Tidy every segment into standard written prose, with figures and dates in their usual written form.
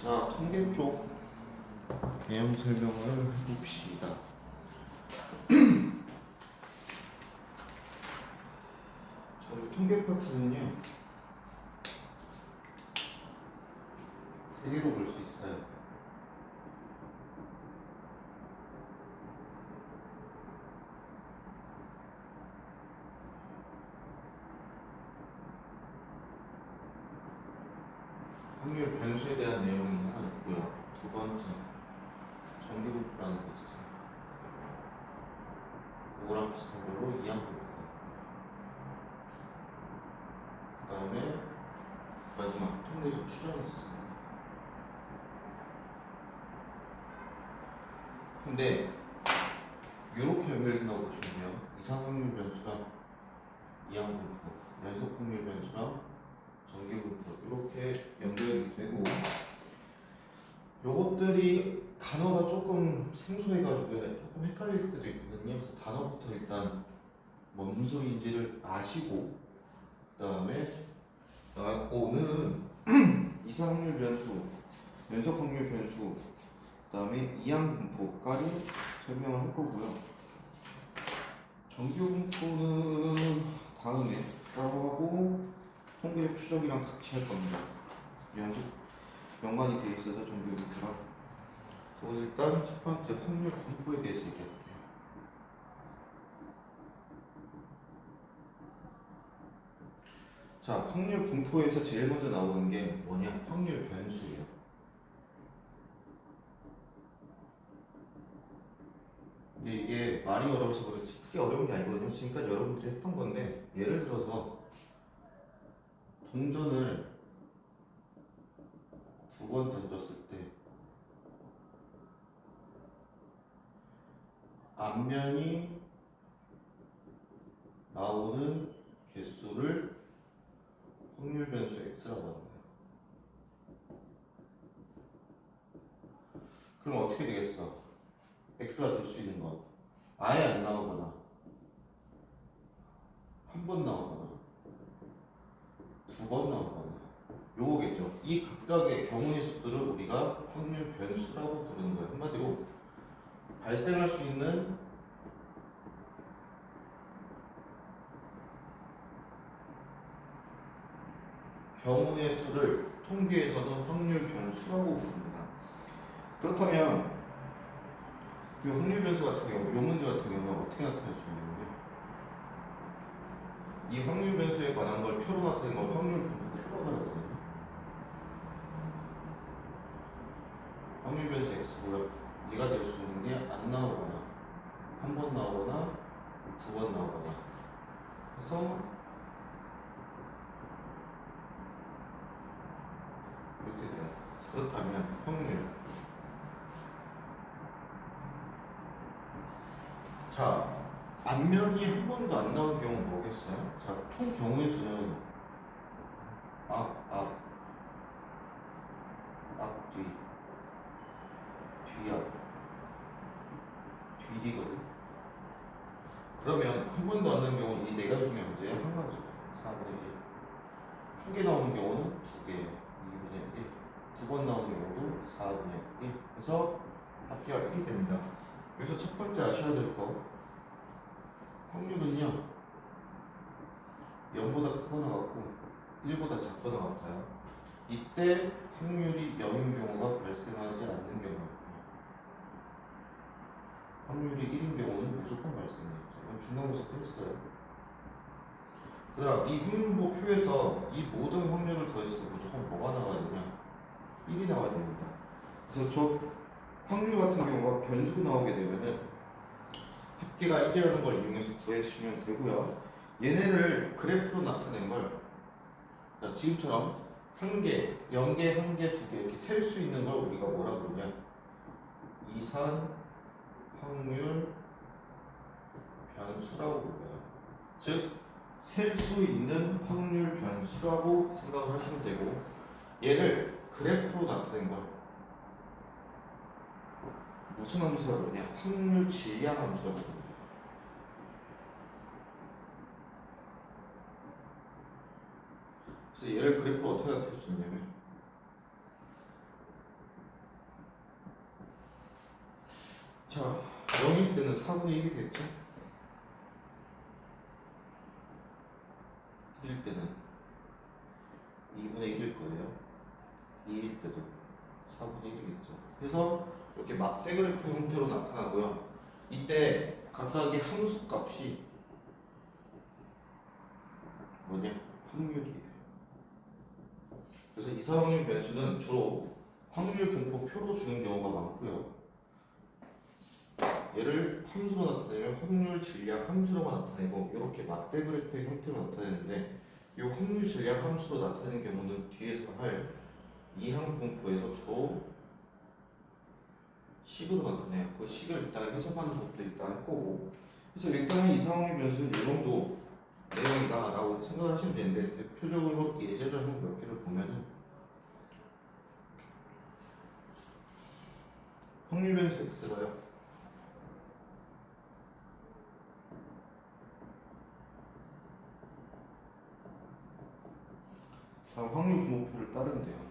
자, 통계 쪽 개념 설명을 해봅시다. 자, 우리 통계 파트는요, 세 개로 볼 수 있어요. 확률 변수에 대한 내용이 하나 있고요. 두 번째, 정규분포라는 게 있어요. 이거랑 비슷한 걸로 이항분포가 있고요. 그 다음에 마지막 통계적 추정이 있습니다. 근데 이렇게 연결된다고 보시면 돼요. 이상 확률 변수랑 이항분포, 연속 확률 변수랑 정규분포 이렇게 연결이 되고, 요것들이 단어가 조금 생소해가지고 조금 헷갈릴 때도 있거든요. 그래서 단어부터 일단 뭔 소리인지를 아시고, 그 다음에 오늘은 이상 확률 변수, 연속 확률 변수, 그 다음에 이항분포까지 설명을 할 거고요. 정규분포는 다음에 따로 하고, 통계적 추정이랑 같이 할 겁니다. 연관이 되어 있어서 정규분포랑. 그래서 일단 첫 번째 확률 분포에 대해서 얘기할게요. 자, 확률 분포에서 제일 먼저 나오는 게 뭐냐? 확률 변수예요. 근데 이게 말이 어려워서 그렇지 크게 어려운 게 아니거든요. 지금까지 여러분들이 했던 건데, 예를 들어서 동전을 두 번 던졌을 때 앞면이 나오는 개수를 확률 변수 x라고 합니다. 그럼 어떻게 되겠어? x가 될 수 있는 건 아예 안 나오거나 한 번 나오거나 두 번 나오거나 요거겠죠. 이 각각의 경우의 수들을 우리가 확률 변수라고 부르는 거예요. 한마디로 발생할 수 있는 경우의 수를 통계에서는 확률 변수라고 부릅니다. 그렇다면 이 확률 변수 같은 경우, 이 문제 같은 경우는 어떻게 나타낼 수 있냐면요. 이 확률 변수에 관한 걸 표로 나타낸 걸 확률 분포 표라고 하거든요. 확률 변수 x가 얘가 될 수 있는 게 안 나오거나 한 번 나오거나 두 번 나오거나 해서 이렇게 돼요. 그렇다면 확률. 자, 앞면이 한 번도 안 나온 경우는 뭐겠어요? 자, 총 경우의 수는 앞, 뒤, 뒤앞, 뒤뒤거든. 그러면 한 번도 안 나온 경우는 이 네 가지 중에 문제야 한 가지. 4분의 1. 한 개 나오는 경우는 두 개, 2분의 1. 두 번 나오는 경우도 4분의 1. 그래서 합계가 1이 됩니다. 여기서 첫 번째 아셔야 될 거, 확률은요 0보다 크거나 같고 1보다 작거나 같아요. 이때 확률이 0인 경우가 발생하지 않는 경우입니다. 확률이 1인 경우는 무조건 발생해요. 이건 중간고사 때 했어요. 그 다음 이 확률분포표에서 이 모든 확률을 더했을 때 무조건 뭐가 나와야 되냐? 1이 나와야 됩니다. 그래서 저 확률 같은 경우가 변수가 나오게 되면은 합계가 1이라는 걸 이용해서 구해주시면 되고요. 얘네를 그래프로 나타낸 걸 지금처럼 한 개, 0개, 한 개, 두 개 이렇게 셀 수 있는 걸 우리가 뭐라 부르냐? 이산 확률 변수라고 불러요. 즉, 셀 수 있는 확률 변수라고 생각을 하시면 되고, 얘를 그래프로 나타낸 걸 무슨 함수라고 그러냐? 확률 질량 함수라고 합니다. 그래서 얘를 그래프로 어떻게 나타낼 수 있냐면 자, 0일 때는 4분의 1이 됐죠? 1일 때는 2분의 1일 거예요. 2일 때도 4분의 1이겠죠. 그래서 이렇게 막대 그래프 형태로 나타나고요. 이때 각각의 함수 값이 뭐냐? 확률이에요. 그래서 이상확률 변수는 주로 확률 분포표로 주는 경우가 많고요. 얘를 함수로 나타내면 확률 질량 함수로만 나타내고 이렇게 막대 그래프의 형태로 나타내는데 이 확률 질량 함수로 나타내는 경우는 뒤에서 할 이항 분포에서 주로 식으로 나타내요. 그 식을 이따가 해석하는 것도 이따 할 거고. 그래서 일단은 이상확률 변수는 이 정도 내용이다라고 생각하시면 되는데 대표적으로 예제를 한 몇 개를 보면은 확률 변수 x가요. 다음 확률 분모표를 따른대요.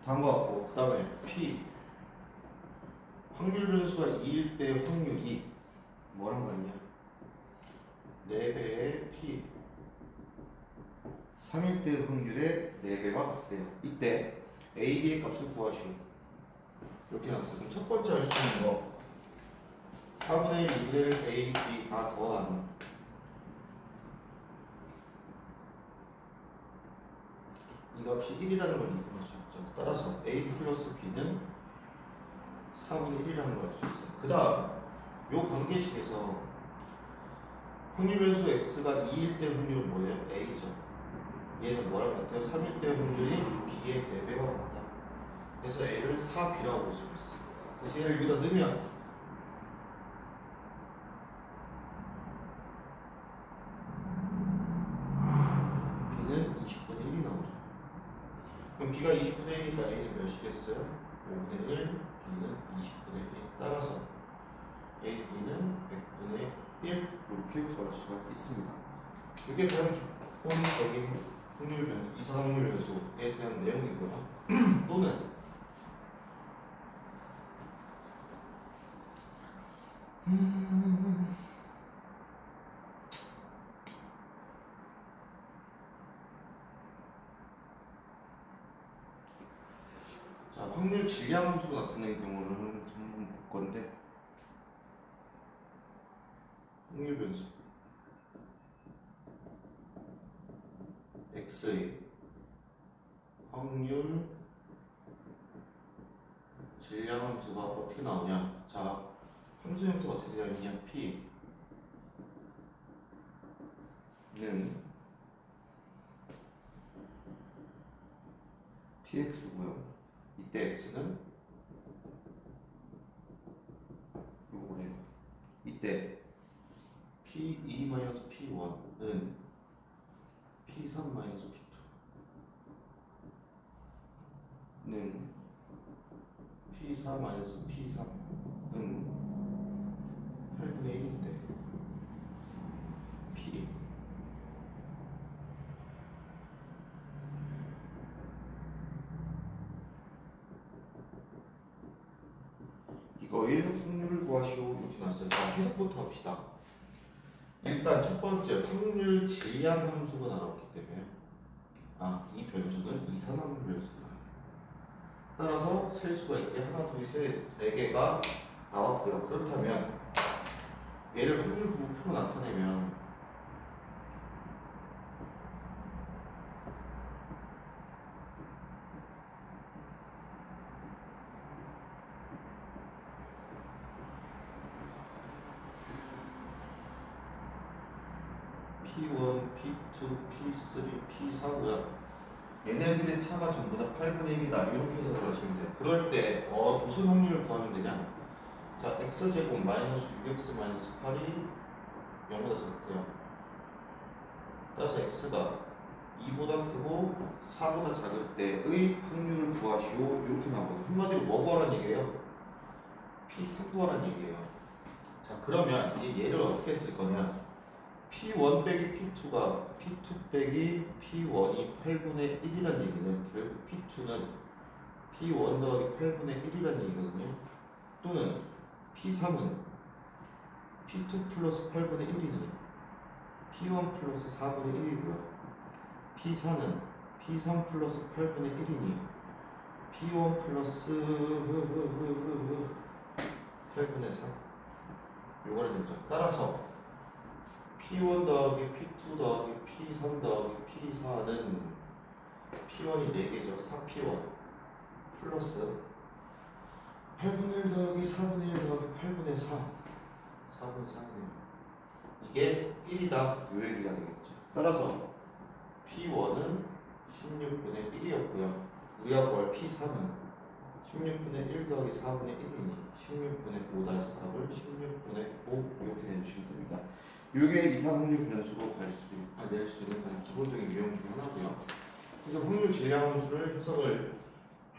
다음과 같고 그 다음에 P 확률 변수가 2일 때 확률이 뭐랑 같냐? 4배의 P 3일 때 확률의 4배와 같대요. 이때 A, B의 값을 구하시오. 이렇게 해놨어요. 그럼 첫 번째 할 수 있는 거 4분의 1, 2분의 1 A, B 다 더하는 이 값이 1이라는 걸 이용할 수 있죠. 따라서 A 플러스 B는 4분의 1이라는 걸 알 수 있어요. 그 다음 요 관계식에서 확률 변수 X가 2일 때 확률은 뭐예요? A죠. 얘는 뭐랑 같아요? 3일 때 확률이 B의 4배와 같다. 그래서 A를 4B라고 볼 수 있어요. 그래서 얘를 여기다 넣으면 B는 20분의 1이 나오죠. 그럼 B가 20분의 1이니까 A는 몇이겠어요? 5분의 1, B는 20분의 1. 따라서 A, B는 100분의 1 이렇게 구할 수가 있습니다. 이게 가장 기본적인 확률 변수, 이상확률 변수에 대한 내용이고요. 또는 자, 확률 질량 함수로 나타낸 경우를 한번 볼 건데 확률 변수 x의 확률 질량 함수가 어떻게 나오냐? 자, 함수 형태가 어떻게 되어 있냐? p는 px고요. 이때 x는 요거래요. 이때 p2-p1은 p3-p2는 p4-p3은 8분의 1인데 p 이거의 확률을 구하시오 이렇게 나왔어요. 자, 해석부터 합시다. 일단 첫 번째 확률 질량 함수가 나왔기 때문에 이 변수는 이산화물 변수다. 따라서 셀 수가 있게 하나, 둘, 셋, 네 개가 나왔고요. 그렇다면 얘를 확률 분포로 나타내면 P1, P2, P3, P4고요. 얘네들의 차가 전부 다 8분의 1이다. 이렇게 해석을 하시면 돼요. 그럴 때 무슨 확률을 구하면 되냐? 자, x제곱 마이너스 6x 마이너스 8이 0보다 작대요. 따라서 x가 2보다 크고 4보다 작을 때의 확률을 구하시오. 이렇게 나오거든요. 한마디로 뭐 구하라는 얘기예요? P3 구하라는 얘기예요. 자, 그러면 이제 얘를 어떻게 쓸 거냐? P1 빼기 P2가 P2 빼기 P1이 8분의 1이라는 얘기는 결국 P2는 P1 더하기 8분의 1이라는 얘기거든요. 또는 P3은 P2 플러스 8분의 1이니 P1 플러스 4분의 1이고요. P4는 P3 플러스 8분의 1이니 P1 플러스 8분의 3 요거는 되죠. 따라서 P1 더하기 P2 더하기 P3 더하기 P4는 P1이 4개죠. 4P1 플러스 8분의 1 더하기 4분의 1 더하기 8분의 3 4분의 3이네요. 이게 1이다. 요 얘기가 되겠죠. 따라서 P1은 16분의 1이었고요. 우리가 구할 P3은 16분의 1 더하기 4분의 1이니 16분의 5다 해서 답을 16분의 5 이렇게 내주시면 됩니다. 이게 이상확률 변수로 낼 수 있는 가장 기본적인 유형 중에 하나고요. 그래서 확률 질량 함수를 해석을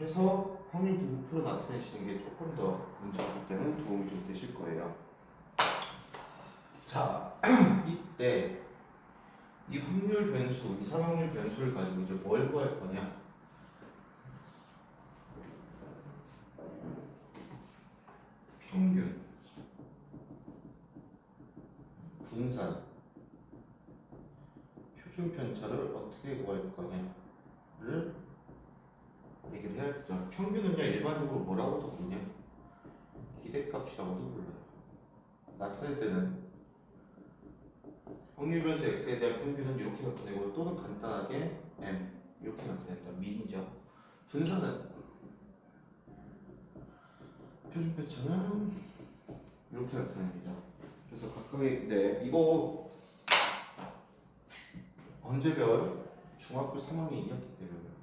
해서 확률 분포로 나타내시는 게 조금 더 문제가 풀 때는 도움이 좀 되실 거예요. 자, 이때 이 확률 변수, 이상확률 변수를 가지고 이제 뭘 구할 거냐? 평균, 분산, 표준 편차를 어떻게 구할 거냐를 얘기를 해야겠죠. 평균은요 일반적으로 뭐라고도 부르냐? 기대값이라고도 불러요. 나타낼 때는 확률 변수 x에 대한 평균은 이렇게 나타내고 또는 간단하게 m 이렇게 나타낸다. 민이죠. 분산은 표준 편차는 이렇게 나타냅니다. 그래서 각각의 이거 언제 배워요? 중학교 3학년 2학기 때 배워요.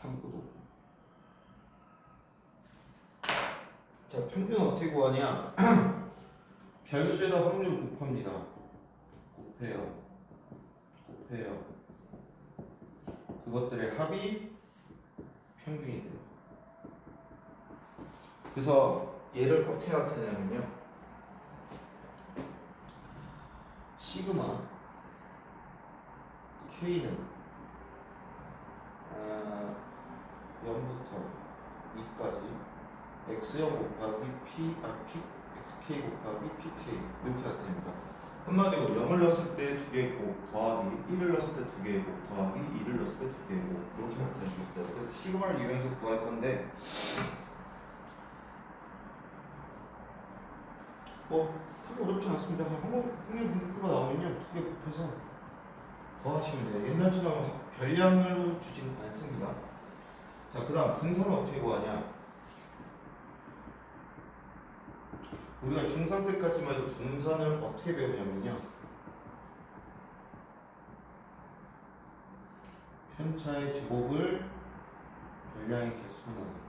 3구도. 자, 평균 어떻게 구하냐? 별수에다 확률 곱합니다. 곱해요. 그것들의 합이 평균이 돼요. 그래서 얘를 어떻게 나타내냐면요. 시그마 K는 0부터 2까지 X0 곱하기 XK 곱하기 PK 이렇게 나타냅니다. 한마디로 0을 넣었을 때 2개의 곱 더하기 1을 넣었을 때 2개의 곱 더하기 2를 넣었을 때 2개의 곱 이렇게 나타낼 수 있어요. 그래서 시그마를 이용해서 구할 건데 크게 어렵지 않습니다. 그냥 확률 분포가 나오면요 2개 곱해서 더하시면 돼요. 옛날처럼 별량으로 주지는 않습니다. 자, 그 다음 분산은 어떻게 구하냐? 우리가 중3 때까지만 해도 분산을 어떻게 배우냐면요. 편차의 제곱을 별량의 개수로 나눠요.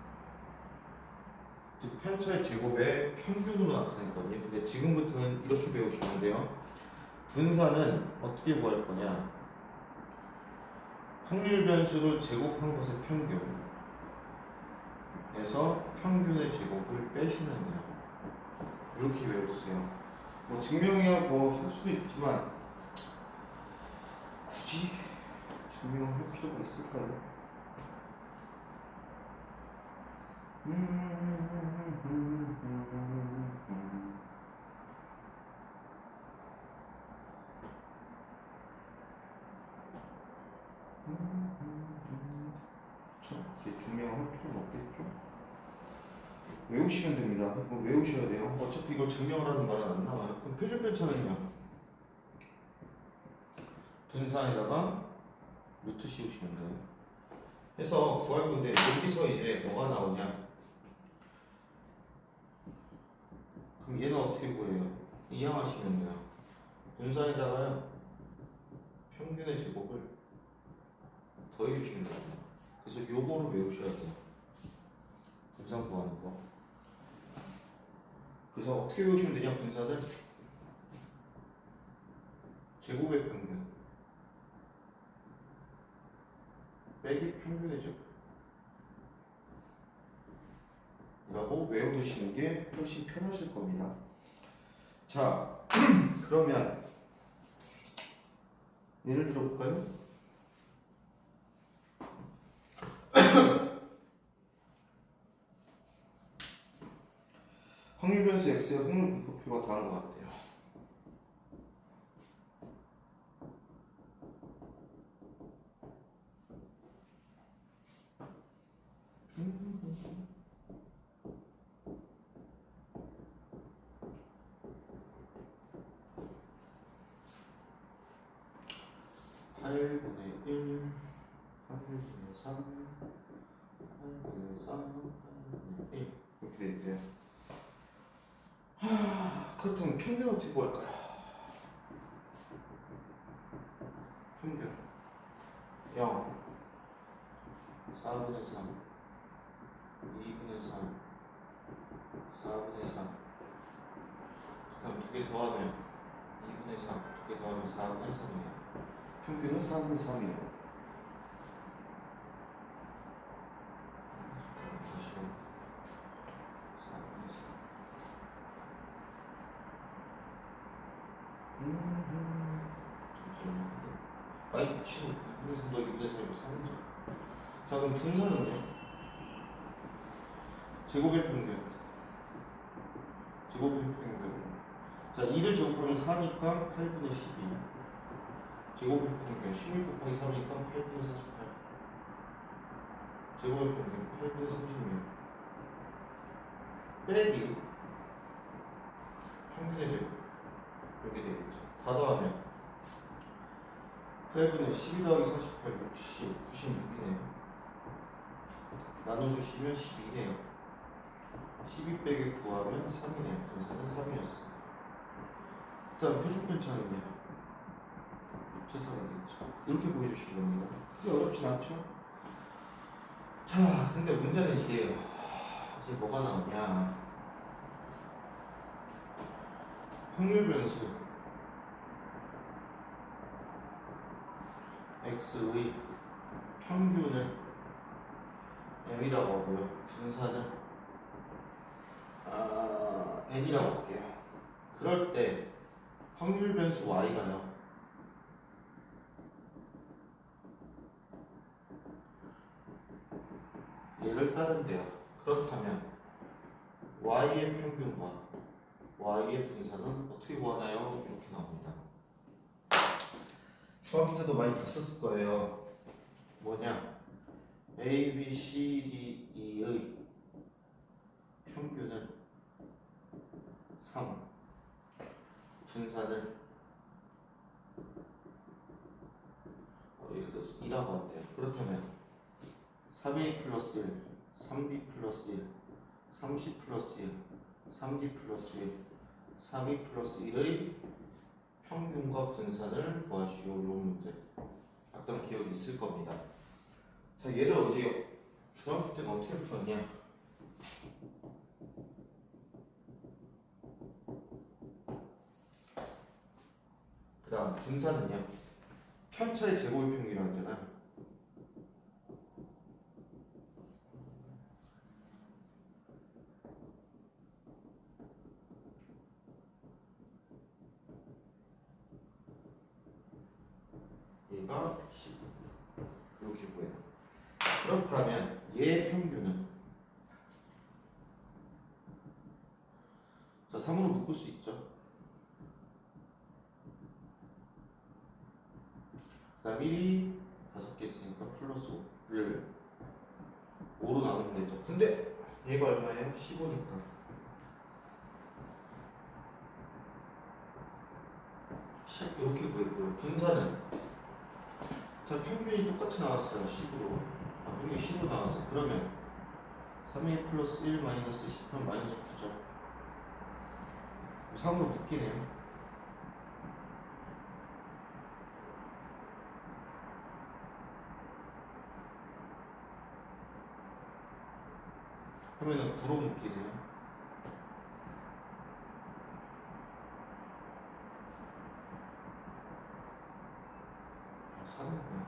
즉 편차의 제곱의 평균으로 나타냈거든요. 근데 지금부터는 이렇게 배우시면 돼요. 분산은 어떻게 구할 거냐? 확률 변수를 제곱한 것의 평균에서 평균의 제곱을 빼시면 돼요. 이렇게 외워주세요. 증명이야 할 수도 있지만 굳이 증명을 할 필요가 있을까요? 그렇죠. 굳이 증명을 할 필요는 없겠죠. 외우시면 됩니다. 이거 외우셔야 돼요. 어차피 이걸 증명을 하는 말은 안 나와요. 그럼 표준 편차는요. 분산에다가 루트 씌우시면 돼요. 해서 구할 건데 여기서 이제 뭐가 나오냐? 그럼 얘는 어떻게 구해요? 이항하시면 돼요. 분산에다가요 평균의 제곱을 더해주시면 돼요. 그래서 요거를 외우셔야 돼요. 분산 구하는 거. 그래서 어떻게 외우시면 되냐? 분산은 제곱의 평균 빼기 평균이죠. 라고 외워두시는 게 훨씬 편하실 겁니다. 자, 그러면 예를 들어볼까요? 확률 변수 x의 확률 분포표가 다른 것 같아요. (8분의 1) (8분의 3) (8분의 3) (8분의 1) 이렇게 돼 있대요. 그렇다면 평균 어떻게 구할까요? 평균 0 4분의 3 2분의 3 4분의 3 그다음 두 개 더하면 2분의 3 두 개 더하면 4분의 3이에요. 평균은 4분의 3이에요. 아니 미친 2분의 3 더하기 2분의 3이면 3이죠. 자 그럼 분산은요? 제곱의 평균 제곱의 평균 자 2를 제곱하면 4니까 8분의 12 제곱의 평균 16 곱하기 3이니까 8분의 48 제곱의 평균 8분의 36 빼기 평균의 제곱 이렇게 되겠죠. 다 더하면 8분의 12 더하기 48 60 96이네요. 나눠주시면 12네요. 12 빼기 9하면 3이네요. 분산은 3이었어. 그 다음 표준 편차는요. 루트 3이겠죠. 이렇게 보여주시면 됩니다. 크게 어렵진 않죠? 자, 근데 문제는 이래요. 이제 뭐가 나오냐. 확률 변수 x의 평균을 m이라고 하고요. 분산을 n이라고 할게요. 그럴 때 확률 변수 y가요. 얘를 따른대요. 그렇다면 y의 평균과 y의 분산은 어떻게 구하나요? 이렇게 나옵니다. 중학교 때도 많이 봤었을 거예요. 뭐냐? A, B, C, D, E의 평균은 3, 분산을 예를 들어서 2라고 한대요. 그렇다면 3A 플러스 1, 3B 플러스 1, 3C 플러스 1, 3D 플러스 1, 3E 플러스 1의 평균과 분산을 구하시오. 이런 문제 봤던 기억이 있을 겁니다. 자, 얘를 어제 중학교 때는 어떻게 풀었냐? 그 다음 분산은요. 편차의 제곱의 평균이라고 했잖아요. 얘가 10 이렇게 보여요. 그렇다면 얘의 평균은 자 3으로 묶을 수 있죠. 그 다음 1이 5개 있으니까 플러스 5를 5로 나누면 되죠. 근데 얘가 얼마예요? 15니까 10 이렇게 구했고요. 분산은 자 평균이 똑같이 나왔어요. 10으로 평균이 10으로 나왔어요. 그러면 3a 플러스 1 마이너스 10은 마이너스 9죠. 3으로 묶이네요. 그러면은 9로 묶이네요. 아, 3이구나.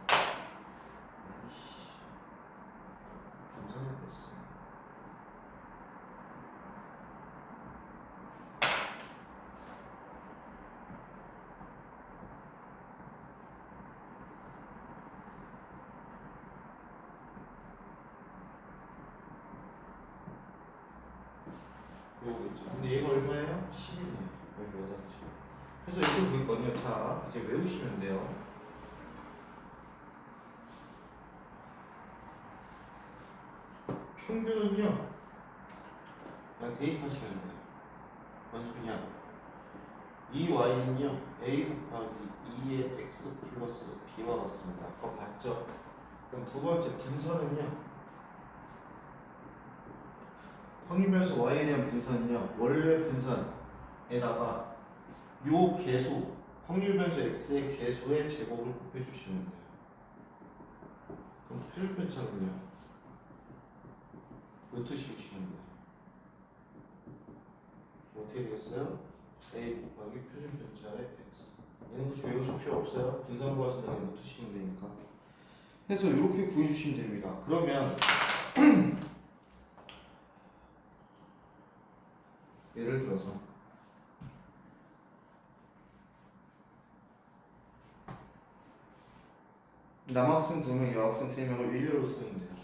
요거겠죠. 근데 얘가 얼마예요? 10이네요. 여기 여자죠. 그래서 이걸 구할 거든요. 자, 이제 외우시면 돼요. 평균은요, 그냥 대입하시면 돼요. 원수냐? 이 y는요, a 곱하기 2의 x 플러스 b와 같습니다. 아까 봤죠? 그럼 두 번째 분선은요, 확률변수 y에 대한 분선은요, 원래 분선에다가 요 개수, 확률변수 x의 개수의 제곱을 곱해주시면 돼요. 그럼 표준편차는요, 루트 씌우시면 돼요. 어떻게 되겠어요? a 곱하기 표준편차의 x. 얘는 굳이 외우실 필요 없어요. 분산 구하신다 그냥 루트 씌우면 되니까. 해서 이렇게 구해주시면 됩니다. 그러면 예를 들어서 남학생 2명, 여학생 3명을 일렬로 세우면 돼요.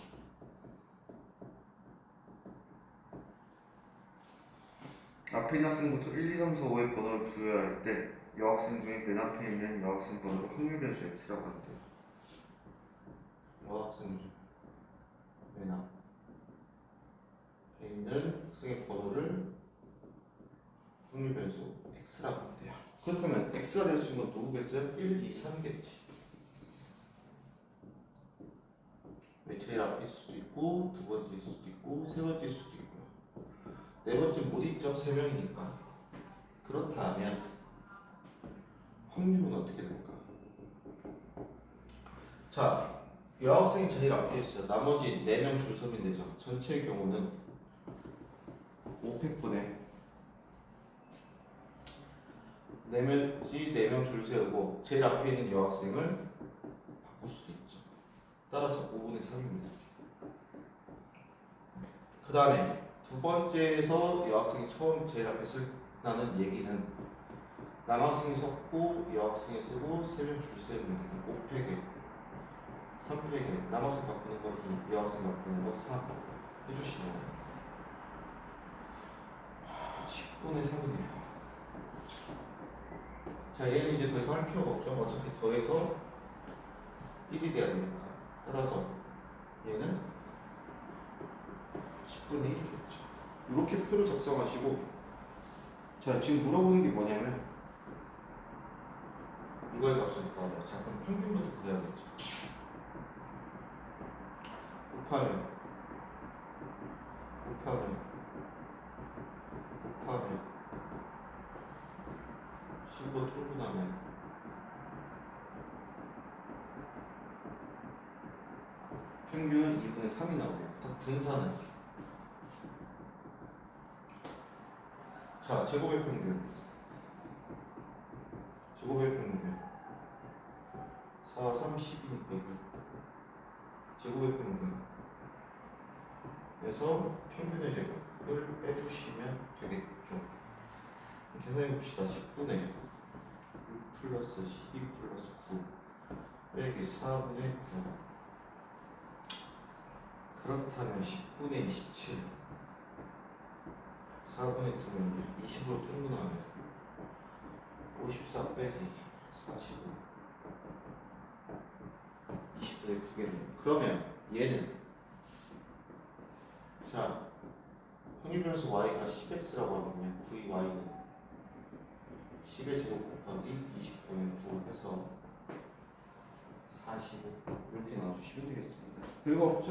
앞에 있는 학생부터 1, 2, 3, 4, 5의 번호를 부여해야 할 때 여학생 중에 맨 앞에 있는 여학생 번호를 확률변수 x라고 한대요. 여학생 중 맨 앞에 있는 학생의 번호를 확률변수 x라고 한대요. 그렇다면 x가 될 수 있는 건 누구겠어요? 1, 2, 3겠지. 제일 앞에 있을 수도 있고, 두 번째 있을 수도 있고, 세 번째 있을 수도 있고요. 네 번째 못 있죠? 3명이니까. 그렇다면 확률은 어떻게 될까? 자, 여학생이 제일 앞에 있어요. 나머지 4명 줄 서면 되죠. 전체의 경우는 500분에 4명 줄 세우고 제일 앞에 있는 여학생을 바꿀 수도 있죠. 따라서 5분의 3입니다. 그 다음에 두 번째에서 여학생이 처음 제일 앞에 쓴다는 얘기는 남학생이 섰고 여학생이 쓰고 3명 줄 세우면 되고 5팩에 3팩에 남학생 바꾸는 거 2, 여학생 바꾸는 거 4 해주시면 10분의 3이네요. 자, 얘는 이제 더 이상 할 필요가 없죠. 어차피 더해서 1이 돼야 되니까. 따라서 얘는 10분의 1이겠죠. 이렇게 표를 작성하시고, 자, 지금 물어보는 게 뭐냐면 이거의 값을 구하래요. 자, 그럼 평균부터 구해야겠죠. 곱하면 15 통분하면 평균은 2분의 3이 나오네요. 딱 분산은 자, 제곱의 평균 4, 3, 10이니까 6 제곱의 평균에서 평균의 제곱을 빼주시면 되겠죠. 계산해봅시다. 10분의 6 플러스 12 플러스 9 빼기 4분의 9. 그렇다면 10분의 27 4분의 9는 20으로 통분하면 54 빼기 45 20분의 9겠네요. 그러면 얘는 자, 확률변수 y가 10x라고 하면요, 9의 y는 10의 제곱 곱하기 20분의 9 해서 45 이렇게 나와주시면 되겠습니다. 별거 없죠?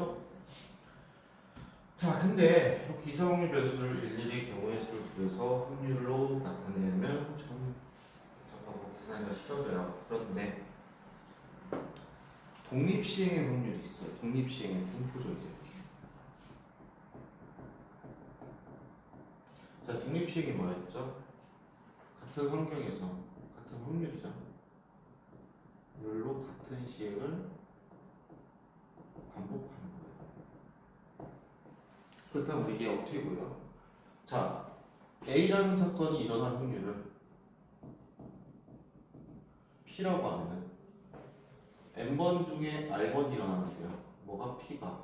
자, 근데 이렇게 이상확률 변수를 일일이 경우의 수를 구해서 확률로 나타내면 참 복잡하고 계산하기가 싫어져요. 그런데 독립시행의 확률이 있어요. 독립시행의 분포죠, 이제. 자, 독립시행이 뭐였죠? 같은 환경에서 같은 확률이죠. 이걸로 같은 시행을 반복하는 거예요. 그렇다면 우리 이게 어떻게 보여? 자, A라는 사건이 일어날 확률을 P라고 하면 N번 중에 R번 일어나는데요. 뭐가 P가?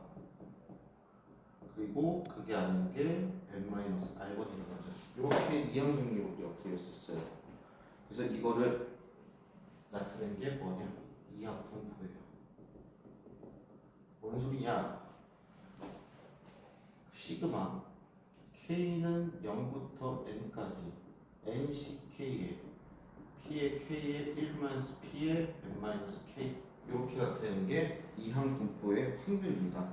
그리고 그게 아닌 게 n-r번이라는 거죠. 이렇게 이항정리를 우리가 구했었어요. 그래서 이거를 나타낸 게 뭐냐? 이항 분포예요. 뭔 소리냐? 시그마 k는 0부터 n까지 nck에 p의 k에 1-p의 n-k 이렇게 나타내는 게 이항 분포의 확률입니다.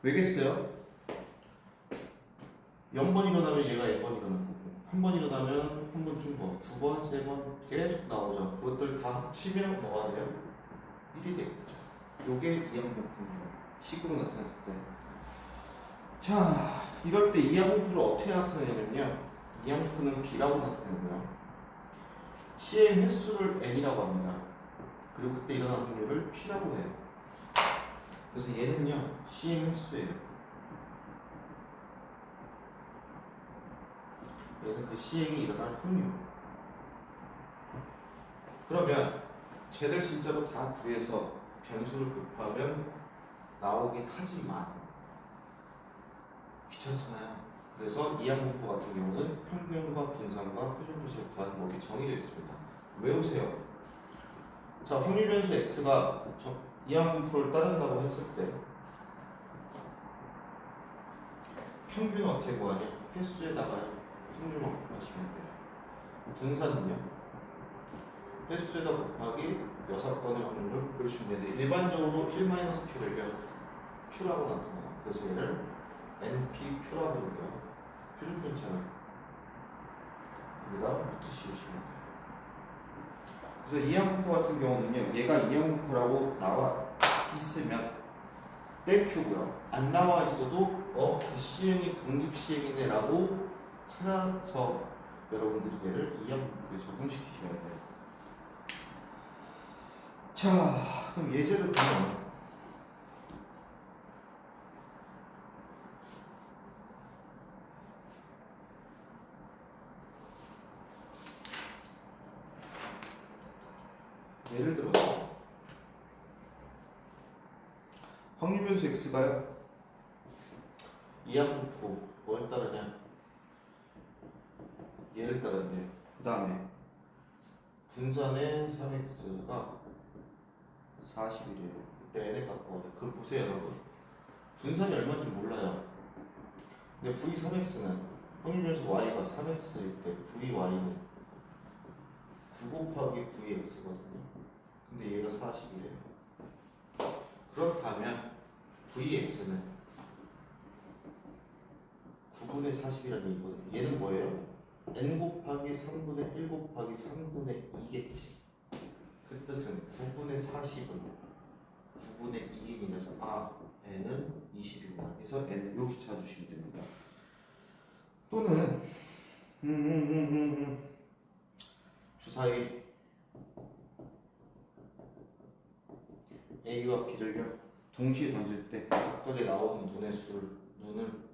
왜겠어요? 0번 일어나면 얘가 n번 일어날 거고 한 번 일어나면 한 번 중거, 두 번, 세 번 계속 나오죠. 그것들 다 합치면 뭐가 돼요? 1이 되겠죠. 요게 이항 분포입니다. 식으로 나타냈을 때. 자, 이럴 때 이항 분포를 어떻게 나타내냐면요. 이항 분포는 b라고 나타내고요. 시행 횟수를 n이라고 합니다. 그리고 그때 일어나는 확률을 p라고 해요. 그래서 얘는요 시행 횟수예요. 얘는 그 시행이 일어날 확률. 그러면 쟤를 진짜로 다 구해서 변수를 곱하면 나오긴 하지만 귀찮잖아요. 그래서 이항분포 같은 경우는 평균과 분산과 표준 표시를 구하는 법이 정해져 있습니다. 외우세요. 자, 확률 변수 x가 이항분포를 따른다고 했을 때 평균은 어떻게 구하냐? 횟수에다가 확률만 곱하시면 돼요. 분산은요? 횟수에다 곱하기 6건의 확률을 곱해주시면 되는데 일반적으로 1-p를요 q라고 나타나요. 그래서 얘를 npq라고 부르고요. 표준 편차는 여기다 루트 씌우시면 돼요. 그래서 이항분포 같은 경우는요 얘가 이항분포라고 나와 있으면 땡큐고요. 안 나와 있어도 그 시행이 독립시행이네 라고 찾아서 여러분들이 얘를 이항분포에 적용시키셔야 돼요. 자, 그럼 예제를 보면 예를 들어서 확률 변수 x가요 이항분포 뭘 따르냐? 얘를 따른대요. 그 다음에 분산의 3x가 40이래요. 그때 n에 깎아요. 그럼 보세요 여러분. 분산이 얼마인지 몰라요. 근데 v3x는 확률 변수 y가 3x일 때 vy는 9 곱하기 vx거든요. 근데 얘가 40이래요. 그렇다면 vx는 9분의 40이라는 얘기거든요. 얘는 뭐예요? n 곱하기 3분의 1 곱하기 3분의 2겠지. 그 뜻은 9분의 40은 9분의 2이라서 n은 20이구나. 그래서 n을 이렇게 찾아주시면 됩니다. 또는 주사위 a와 b를요 동시에 던질 때 각각에 나오는 눈의 눈을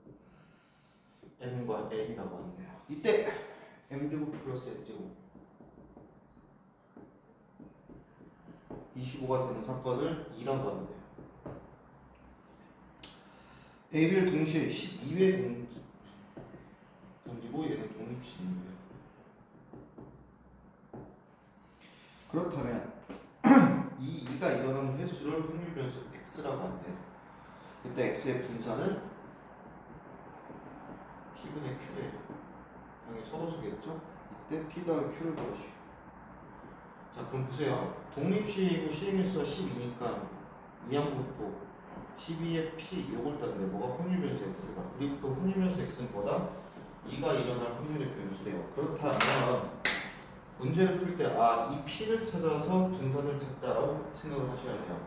m과 n이라고 하는데요. 이때 m제곱 플러스 n제곱 25가 되는 사건을 2라고 하는데요. a를 동시에 12회 던지고 얘는 독립시행이에요. 그렇다면 이 2가 일어나는 횟수를 확률 변수 x라고 한대요. 이때 x의 분산은 p분의 q래요. 당연히 서로수겠죠? 이때 p 더하기 q를 넣으시오. 자, 그럼 보세요. 독립시행이고 시행횟수가 12니까 이항분포 12의 p 요걸 따는데 뭐가 확률 변수 x가 그리고 그 확률 변수 x는 뭐다? 2가 일어날 확률의 변수래요. 그렇다면 문제를 풀 때 이 p를 찾아서 분산을 찾자라고 생각을 하셔야 돼요.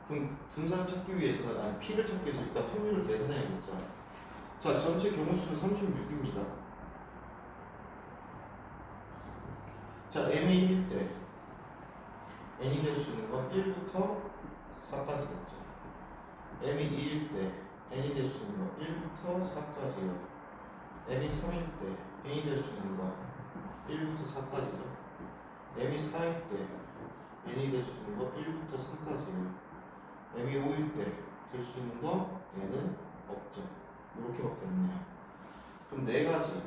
그럼 분산을 찾기 위해서는 p를 찾기 위해서 일단 확률을 계산해야겠죠. 자, 전체 경우수는 36입니다. 자, m이 1일 때 n이 될 수 있는 건 1부터 4까지겠죠. m이 2일 때 n이 될 수 있는 건 1부터 4까지예요. m이 3일 때 n이 될 수 있는 건 1부터 4까지죠. m이 4일 때 n이 될 수 있는 건 1부터 3까지예요. m이 5일 때 될 수 있는 건 n은 없죠. 이렇게밖에 없네요. 그럼 네 가지,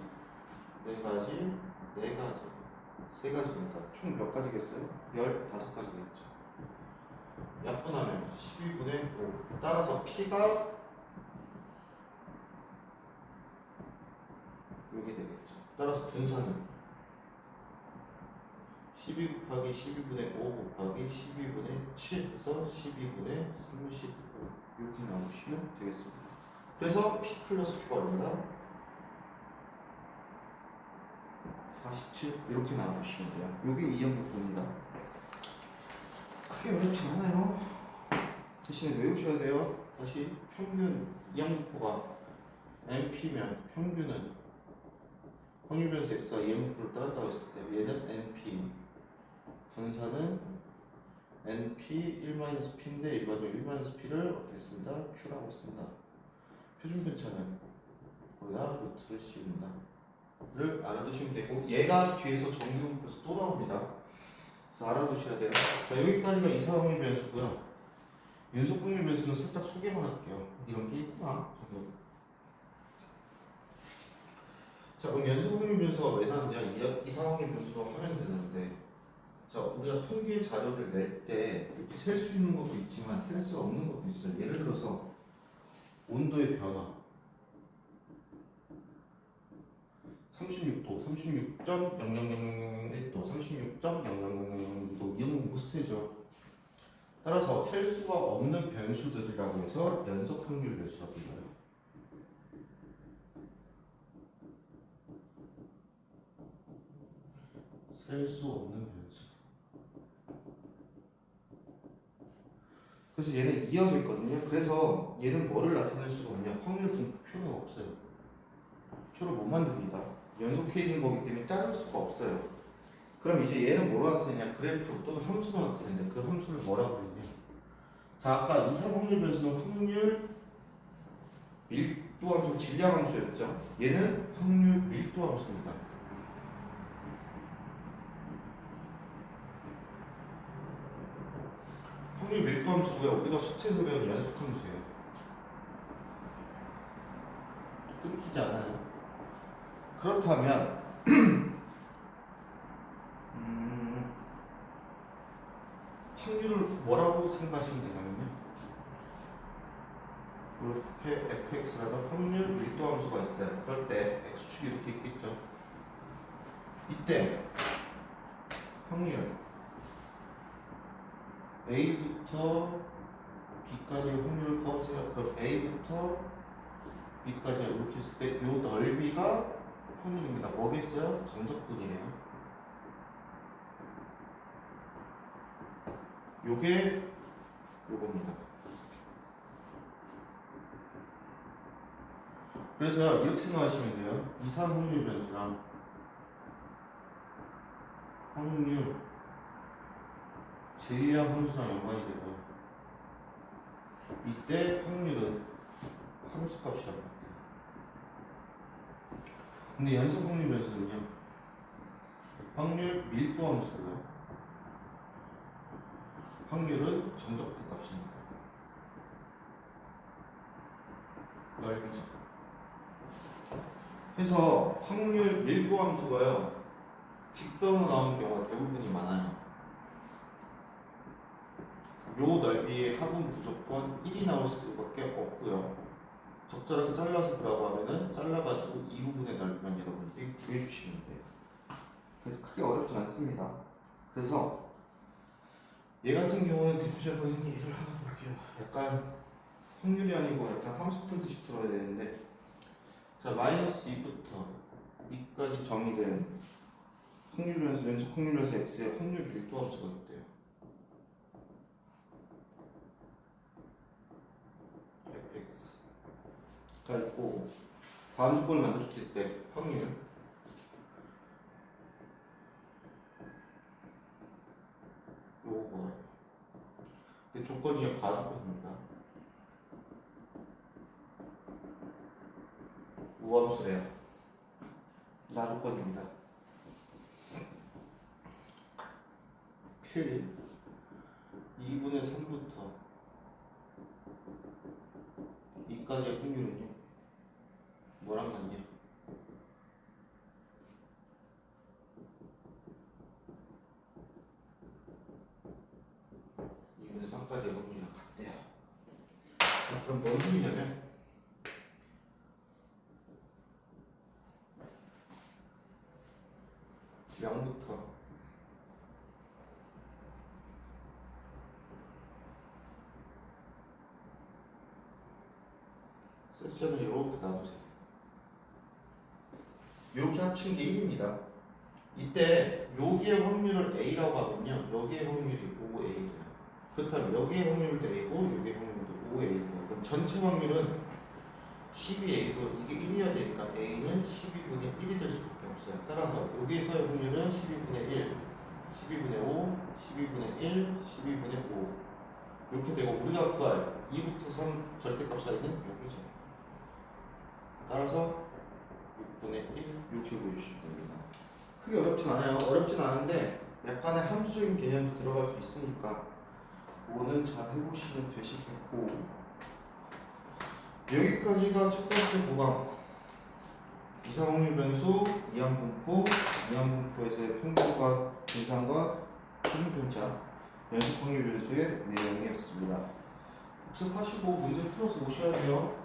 세 가지니까 총 몇 가지겠어요? 15가지겠죠. 약분하면 12분의 5. 따라서 P가 이게 되겠죠. 따라서 분산은 12 곱하기 12분의 5 곱하기 12분의 7 해서 12분의 35 이렇게 나와주시면 되겠습니다. 그래서 P 플러스 Q가 얼마다? 47 이렇게 나와주시면 돼요. 이게 2형 부분입니다. 크게 어렵지 않아요. 대신에 외우셔야 돼요. 다시 평균 이항분포가 NP면 평균은 확률 변수 X가 이항분포를 따랐다고 했을 때 얘는 NP 분산은 NP 1-P인데 일반적으로 1-P를 어떻게 씁니다? Q라고 씁니다. 표준 편차는 거기다 루트를 씌운다 를 알아두시면 되고 얘가 뒤에서 정규분포에서 또 나옵니다. 그래서 알아두셔야 돼요. 자, 여기까지가 이상확률 변수고요. 연속 확률 변수는 살짝 소개만 할게요. 이런 게 있구나. 자, 그럼 연속 확률 변수가 왜 나오냐? 이상 확률 변수로 하면 되는데, 자, 우리가 통계 자료를 낼 때 이렇게 셀 수 있는 것도 있지만 셀 수 없는 것도 있어요. 예를 들어서 온도의 변화 36도, 36.00001도, 36.00002도 이런 거 못 세죠. 따라서 셀 수가 없는 변수들이라고 해서 연속 확률 변수라고 불러요. 셀 수 없는 변수. 그래서 얘는 이어져 있거든요. 그래서 얘는 뭐를 나타낼 수가 없냐? 확률 분포 표가 없어요. 표를 못 만듭니다. 연속해 있는 거기 때문에 자를 수가 없어요. 그럼 이제 얘는 뭐로 나타내냐? 그래프 또는 함수로 나타내는데 그 함수를 뭐라고 그러냐? 자, 아까 이상 확률 변수는 확률 밀도 함수, 질량 함수였죠. 얘는 확률 밀도 함수입니다. 확률 밀도 함수고요. 우리가 수치에서 배운 연속 함수예요. 끊기지 않아요. 그렇다면 확률을 뭐라고 생각하시면 되냐면요. 이렇게 fx라는 확률 밀도 함수가 있어요. 그럴 때 x축이 이렇게 있겠죠. 이때 확률 a부터 b까지 확률을 구하세요. 그럼 a부터 b까지 이렇게 했을 때 이 넓이가 확률입니다. 뭐겠어요? 정적분이에요. 요게 요겁니다. 그래서 이렇게 생각하시면 돼요. 이상 확률 변수랑 확률 질량 함수랑 연관이 되고요. 이때 확률은 함수값이라고 합니다. 근데 연속 확률 변수는요. 확률 밀도 함수고요. 확률은 정적분 값입니다. 넓이죠. 그래서 확률 밀도 함수가요. 직선으로 나오는 경우가 대부분이 많아요. 요 넓이의 합은 무조건 1이 나올 수밖에 없고요. 적절하게 잘라서 보라고 하면은 잘라가지고 이 부분의 넓이만 여러분들이 구해주시면 돼요. 그래서 크게 어렵진 않습니다. 그래서 얘 같은 경우는 대표적으로 예를 하나 볼게요. 약간 확률이 아니고 약간 함수 풀듯이 풀어야 되는데, 자, 마이너스 2부터 2까지 정의된 확률 변수, 연속 확률 변수 x의 확률 밀도 함수가 있대요. fx가 있고, 다음 조건을 만족시킬 때 확률 요거. 근데 조건이 과조건입니다. 우함수래요. 나조건입니다. 필 2분의 3부터 2까지의 확률은요. 뭐랑 같냐? 이거는 쌍따지의 확률이랑 같대요. 자, 그럼 뭔 소리냐면 양부터 섹션을 이렇게 나누세요. 이렇게 합친 게 1입니다. 이때 여기의 확률을 A라고 하면요. 여기의 확률이 5A예요. 그렇다면 여기의 확률도 A고 여기의 확률도 5A예요. 그럼 전체 확률은 12A고 이게 1이어야 되니까 A는 12분의 1이 될 수밖에 없어요. 따라서 여기에서의 확률은 12분의 1, 12분의 5, 12분의 1, 12분의 5 이렇게 되고 우리가 구할 2부터 3 절대값 사이는 여기죠. 따라서 6분의 1 이렇게 구해주시면 됩니다. 크게 어렵진 않아요. 어렵진 않은데 약간의 함수적인 개념도 들어갈 수 있으니까 그거는 잘 해보시면 되시겠고, 여기까지가 첫 번째 구강 이상확률 변수, 이항분포, 이항분포에서의 평균과 분산과 표준편차, 연속확률 변수의 내용이었습니다. 복습하시고 문제 풀어서 오셔야 돼요.